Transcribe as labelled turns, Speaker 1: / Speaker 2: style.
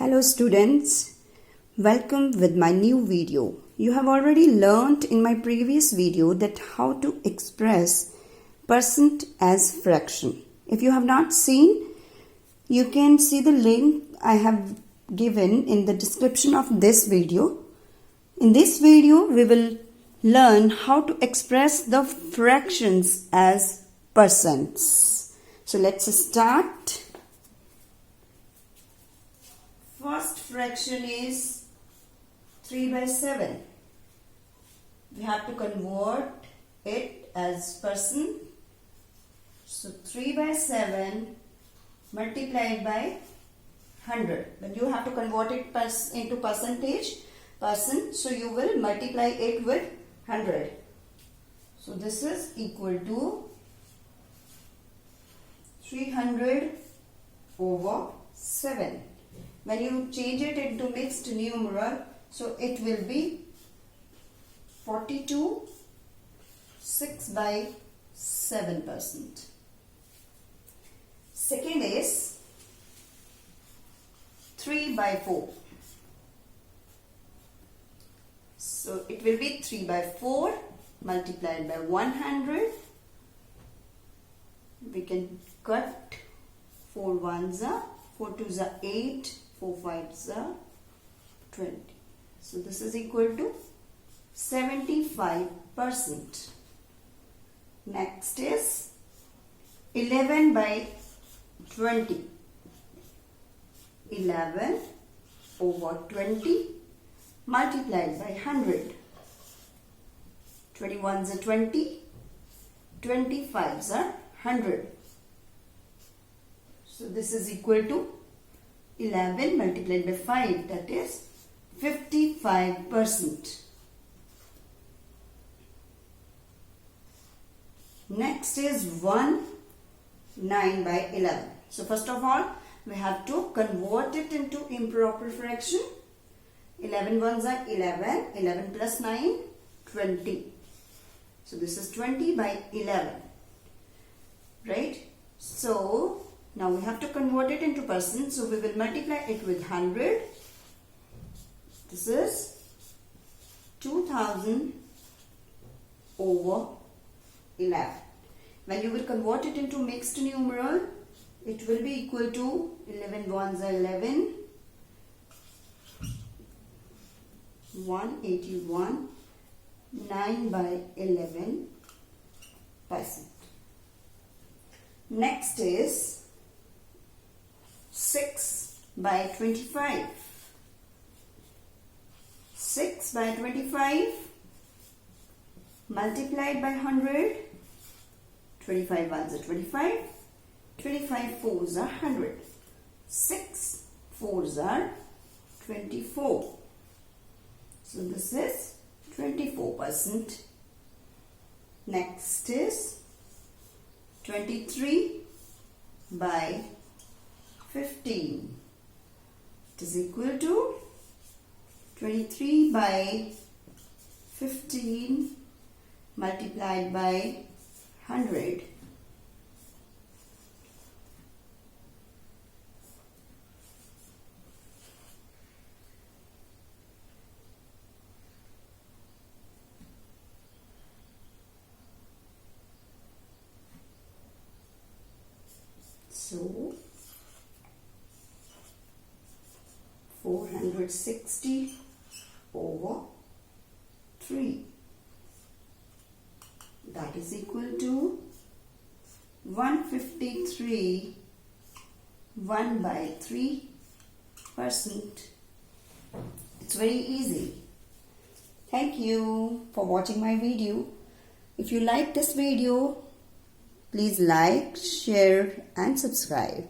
Speaker 1: Hello students, welcome with my new video. You have already learnt in my previous video that how to express percent as fraction. If you have not seen, you can see the link I have given in the description of this video. In this video, we will learn how to express the fractions as percents. So let's start. First fraction is 3/7. We have to convert it as percent. So 3/7 multiplied by 100. But you have to convert it into percentage. So you will multiply it with 100. So this is equal to 300 over 7. When you change it into mixed numeral, so it will be 42 6/7%. Second is 3/4. So it will be 3/4 multiplied by 100. We can cut 4 ones are 4 twos are 8, 4 fives are 20. So this is equal to 75%. Next is 11/20. 11 over 20 multiplied by 100. 21s are 20, 25s are 100. So this is equal to 11 multiplied by 5, that is 55%. Next is 9/11. So first of all, we have to convert it into improper fraction. 11 ones are 11, 11 plus 9, 20. So this is 20/11, right? So now we have to convert it into percent. So we will multiply it with 100. This is 2000 over 11. When you will convert it into mixed numeral, it will be equal to 11 ones are 11, 181, 9/11%. Next is 6/25. 6/25 multiplied by 100. 25 ones are 25. 25 fours are 100. 6 fours are 24. So this is 24%. Next is 23/15. It is equal to 23/15 multiplied by 100. So 460 over 3. That is equal to 153 1/3%. It's very easy. Thank you for watching my video. If you like this video, please like, share and subscribe.